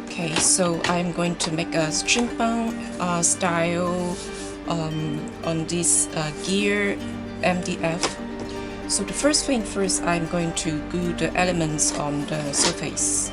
Okay, so I'm going to make a steampunk style on this gear MDF. So the first thing first, I'm going to glue the elements on the surface.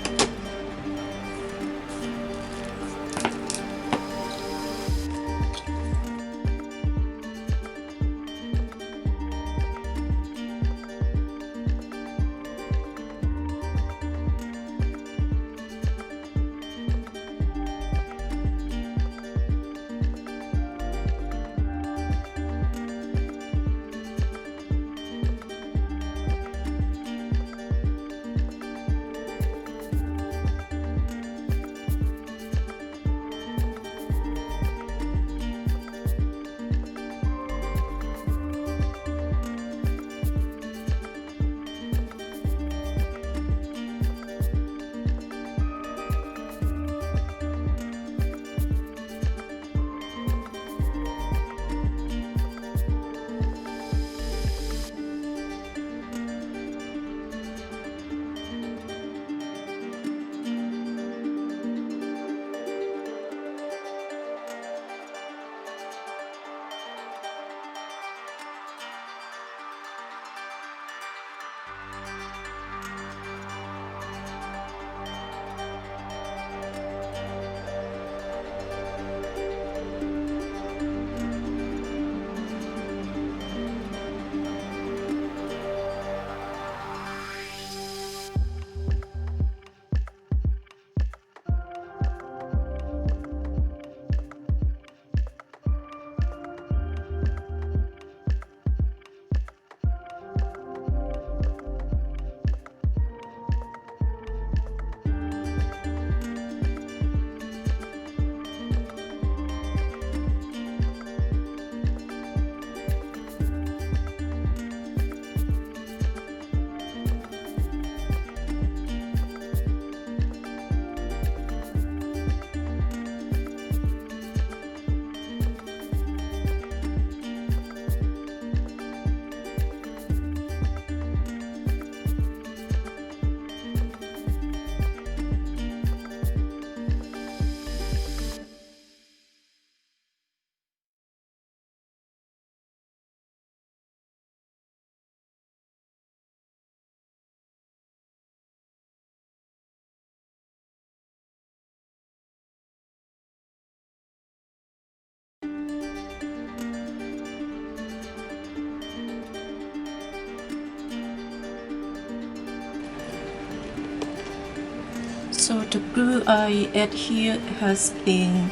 So the glue I add here has been,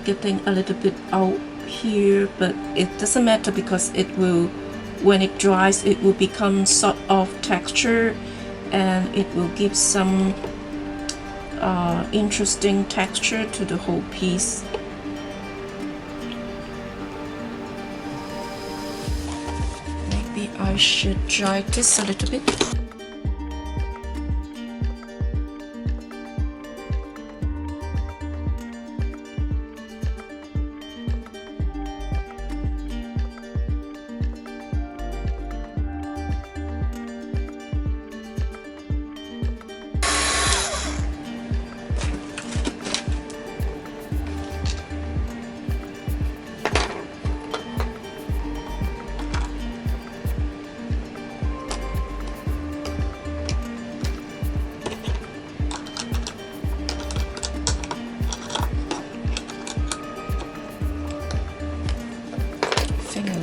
getting a little bit out here, but it doesn't matter because it will, when it dries, it will become sort of texture and it will give some interesting texture to the whole piece. Maybe I should dry this a little bit.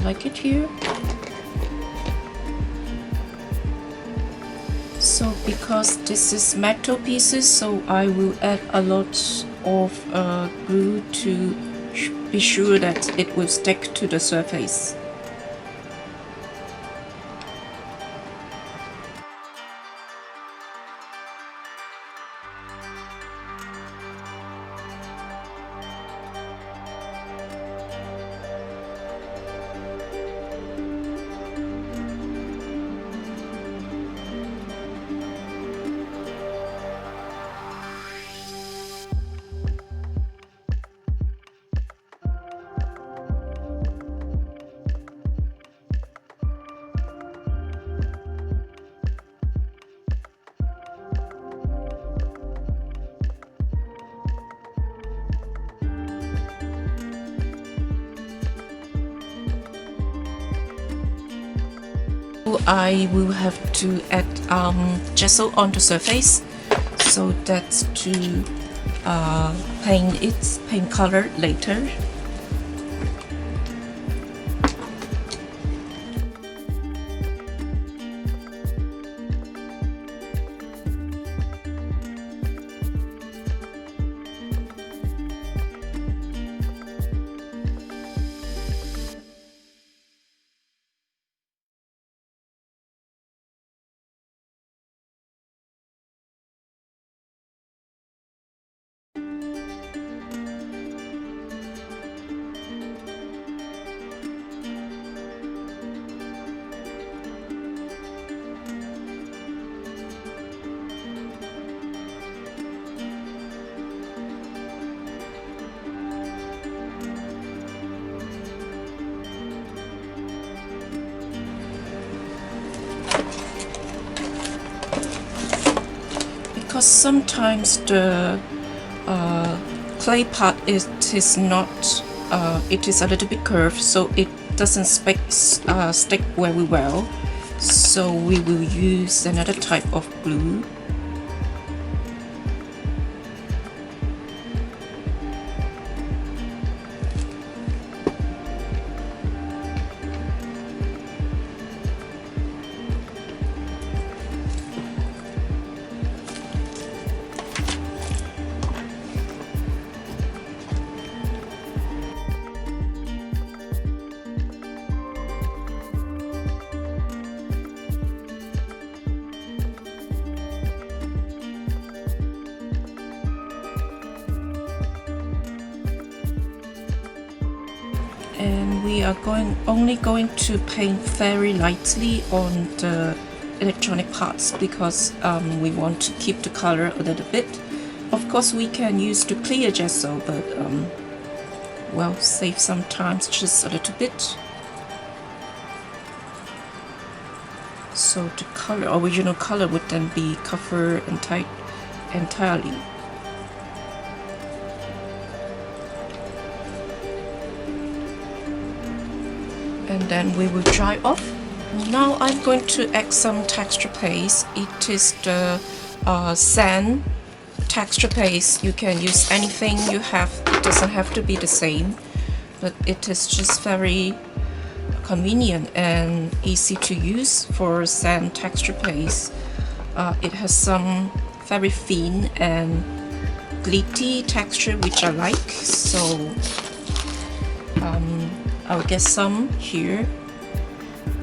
Like it here. So because this is metal pieces, so I will add a lot of glue to be sure that it will stick to the surface. I will have to add gesso on the surface, so that's to paint its paint color later. Because sometimes the clay pot is not, it is a little bit curved, so it doesn't stick very well. So we will use another type of glue. And we are only going to paint very lightly on the electronic parts because we want to keep the color a little bit. Of course we can use the clear gesso, but well, save some time just a little bit. So the color, original color would then be covered entirely. And then we will dry off. Now I'm going to add some texture paste. It is the sand texture paste. You can use anything you have. It doesn't have to be the same, but it is just very convenient and easy to use for sand texture paste. It has some very thin and glitty texture which I like, so I'll get some here.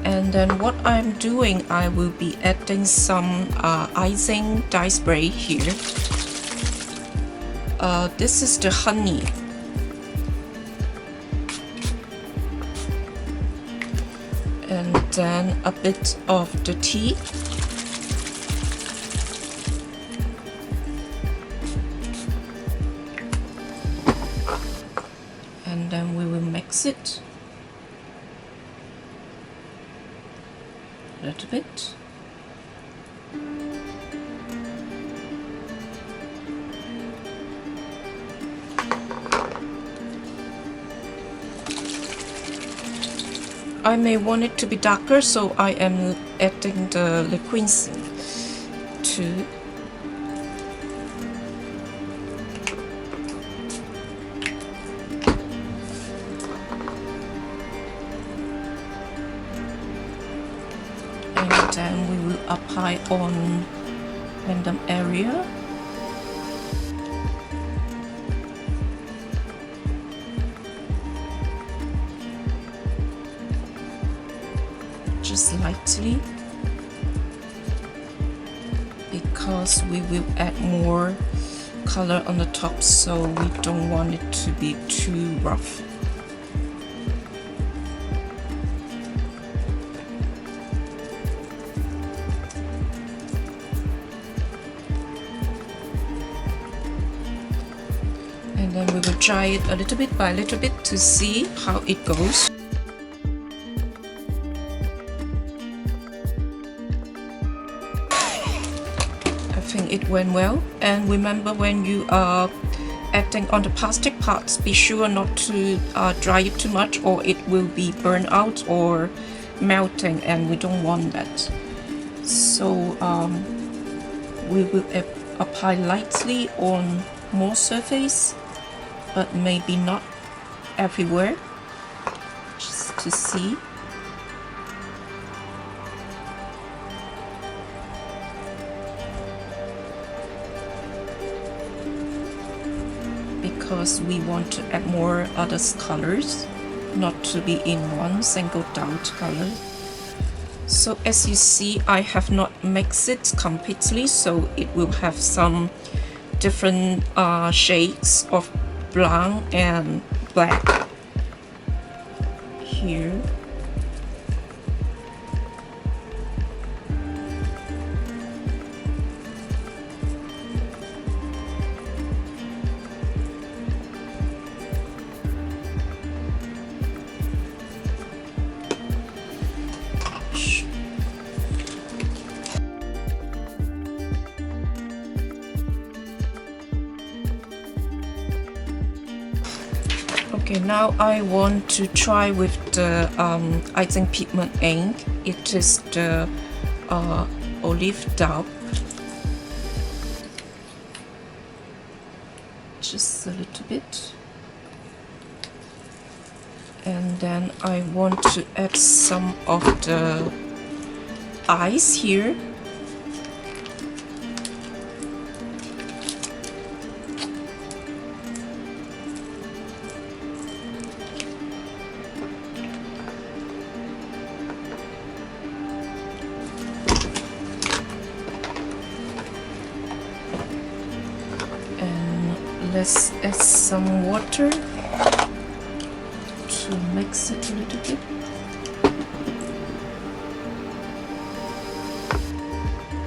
And then what I'm doing, I will be adding some Izink Dye Spray here. This is the honey. And then a bit of the tea. And then we will mix it a little bit. I may want it to be darker, so I am adding the Licorice too. And then we will apply on random area. Just lightly, because we will add more color on the top, so we don't want it to be too rough. And then we will dry it a little bit by little bit to see how it goes. It went well. And remember, when you are adding on the plastic parts, be sure not to dry it too much, or it will be burned out or melting, and we don't want that. So we will apply lightly on more surface, but maybe not everywhere, just to see. Because we want to add more other colors, not to be in one single dark color. So as you see, I have not mixed it completely, so it will have some different shades of brown and black here. Okay, now I want to try with the Izink Pigment ink. It is the olive dab. Just a little bit. And then I want to add some of the eyes here. Let's add some water to mix it a little bit.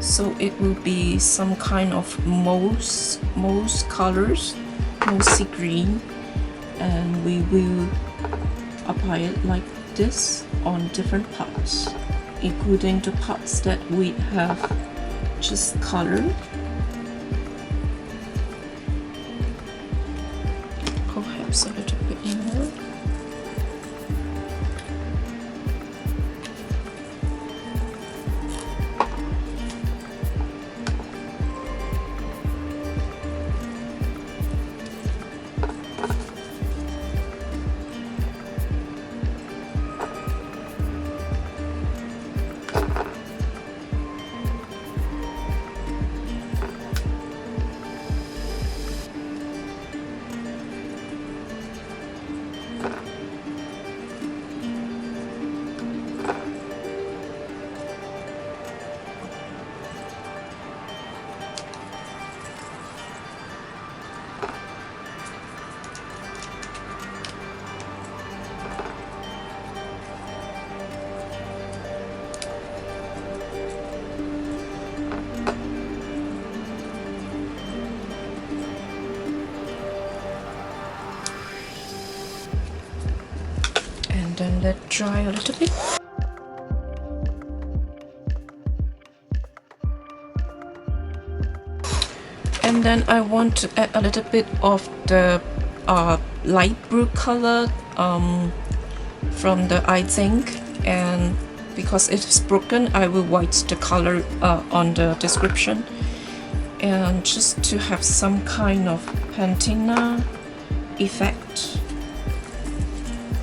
So it will be some kind of moss colors, mossy green, and we will apply it like this on different parts, including the parts that we have just colored. Perhaps a little bit more. Then let dry a little bit. And then I want to add a little bit of the light blue color from the Izink, and because it is broken, I will write the color on the description, and just to have some kind of patina effect,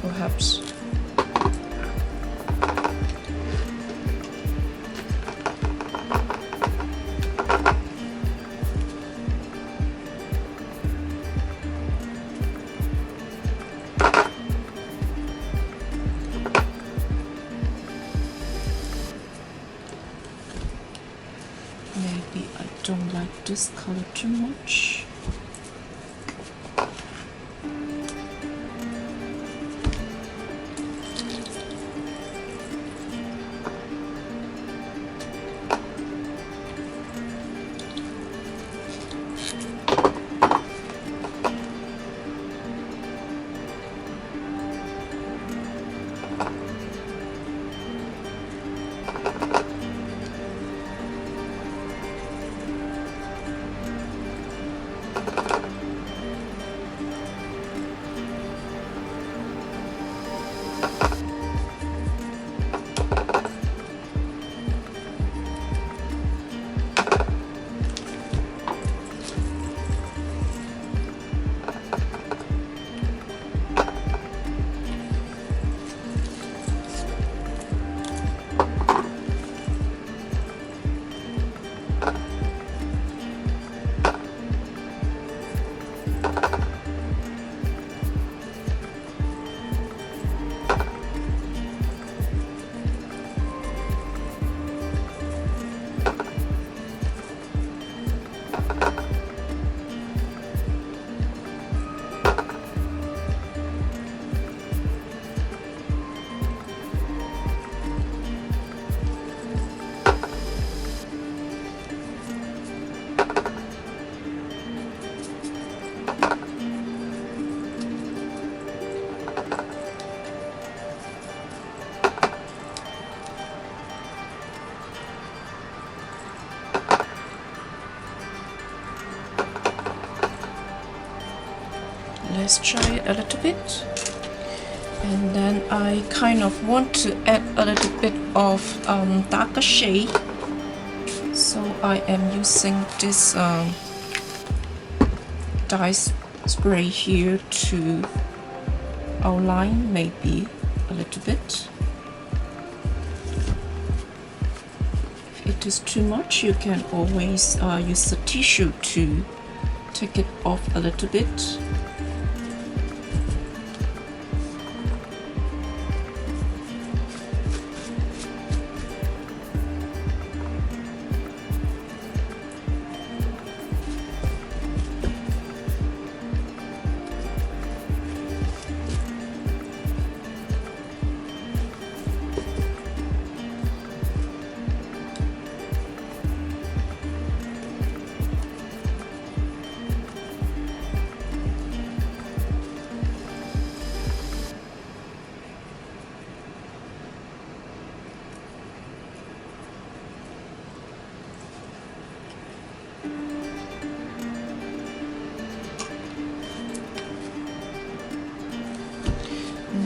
perhaps. Maybe I don't like this color too much. let's try a little bit. And then I kind of want to add a little bit of darker shade, so I am using this dye spray here to outline maybe a little bit. If it is too much, you can always use a tissue to take it off a little bit.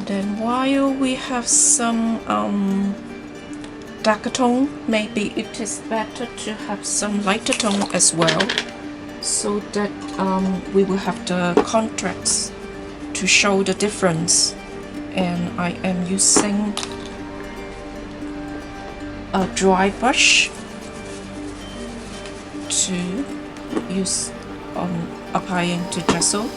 Then while we have some darker tone, maybe it is better to have some lighter tone as well, so that we will have the contrast to show the difference. And I am using a dry brush to use on applying to gesso.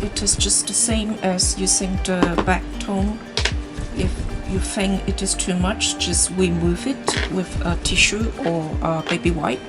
It is just the same as using the back tone. If you think it is too much, just remove it with a tissue or a baby wipe.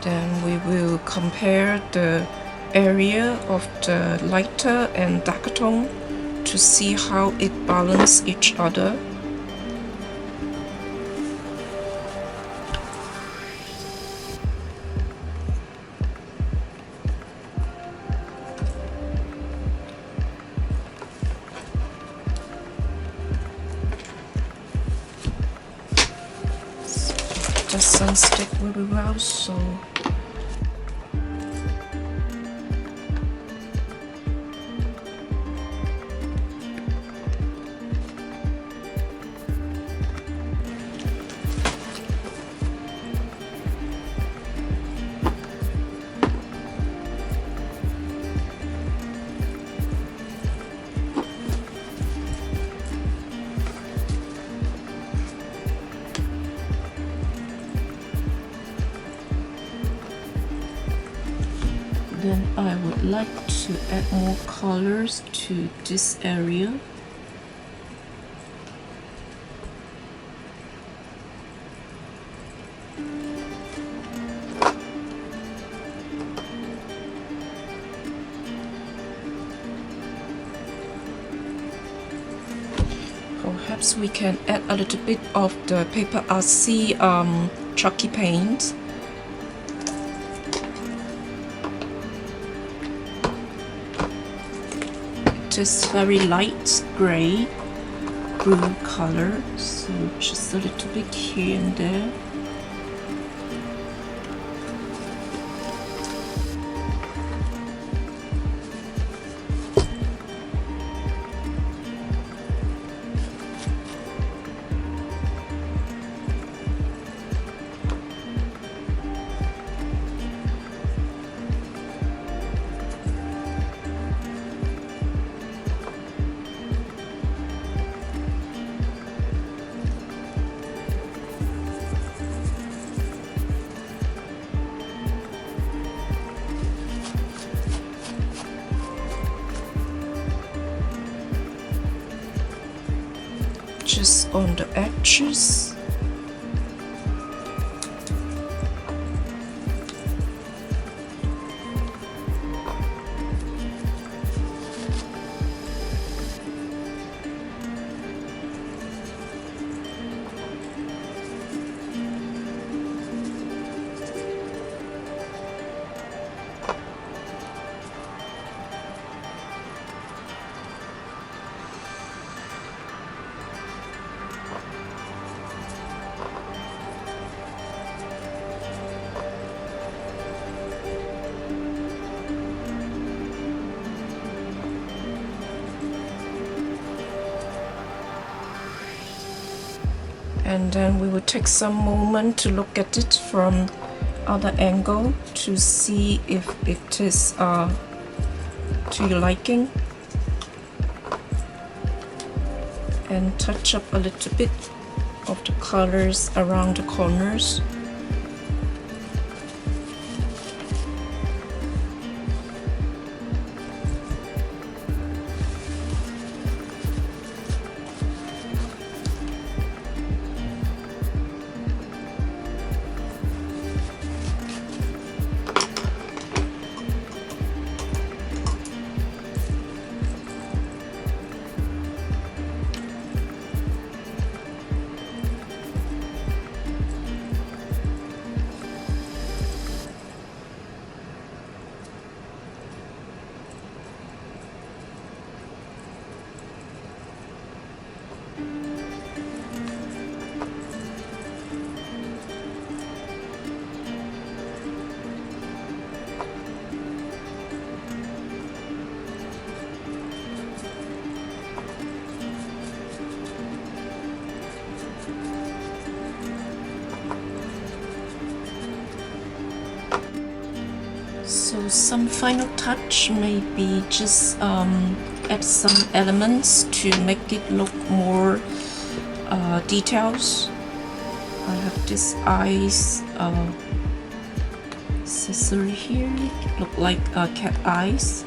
Then we will compare the area of the lighter and darker tone to see how it balances each other. Doesn't stick very well, so then I would like to add more colors to this area. Perhaps we can add a little bit of the PaperArtsy chalky paint. It is very light gray blue color, so just a little bit here and there. just on the edges. And then we will take some moment to look at it from other angle to see if it is to your liking, and touch up a little bit of the colors around the corners. So some final touch may be just add some elements to make it look more details. I have this eyes accessory here, look like cat eyes.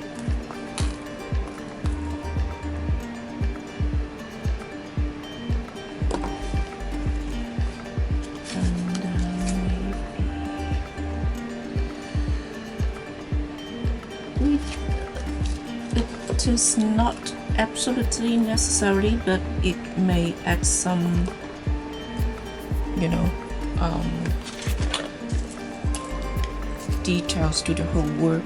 It is not absolutely necessary, but it may add some, you know, details to the whole work.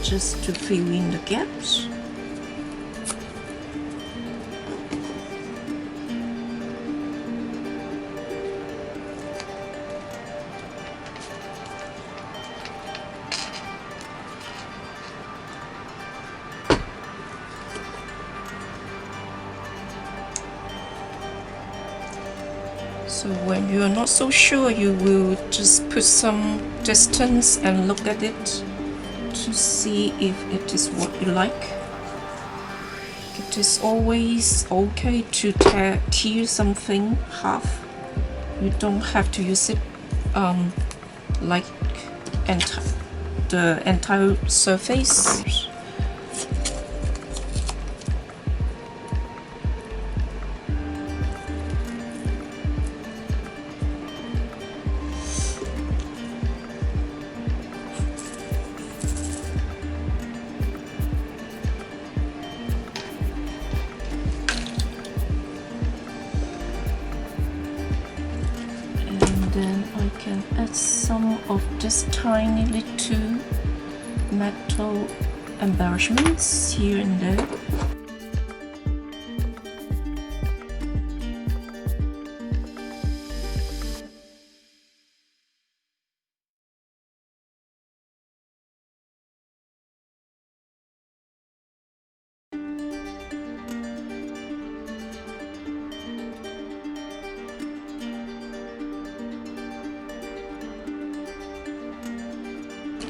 Just to fill in the gaps. So when you are not so sure, you will just put some distance and look at it to see if it is what you like. It is always okay to tear something half. You don't have to use it like the entire surface. Then I can add some of this tiny little metal embellishments here and there.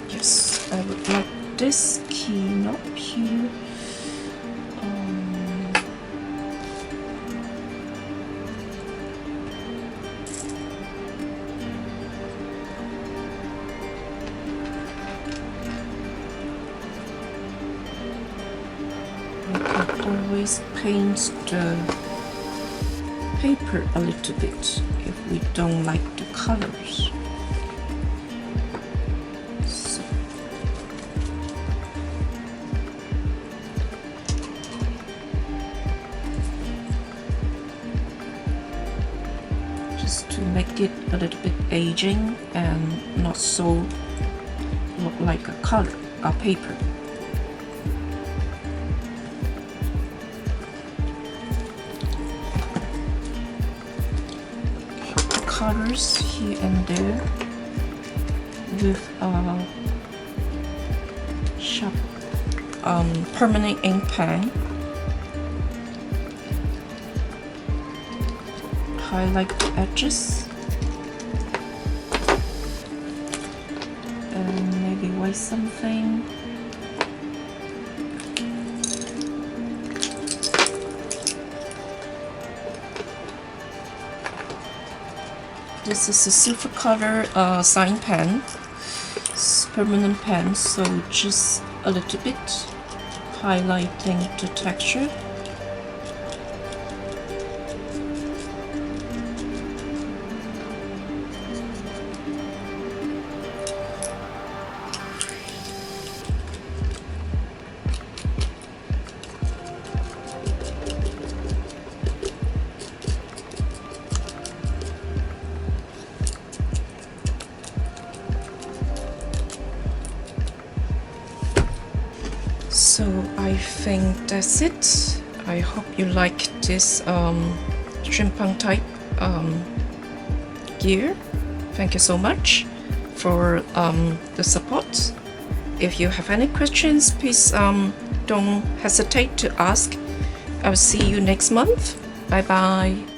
Yes, I would like this key knob here. always paint the paper a little bit if we don't like the colors. So, just to make it a little bit aging and not so look like a color, a paper. Colors here and there with a sharp permanent ink pen. Highlight the edges and maybe write something. This is a silver color sign pen, it's permanent pen, so just a little bit highlighting the texture. So I think that's it. I hope you like this steampunk type gear. Thank you so much for the support. If you have any questions, please don't hesitate to ask. I'll see you next month. Bye bye.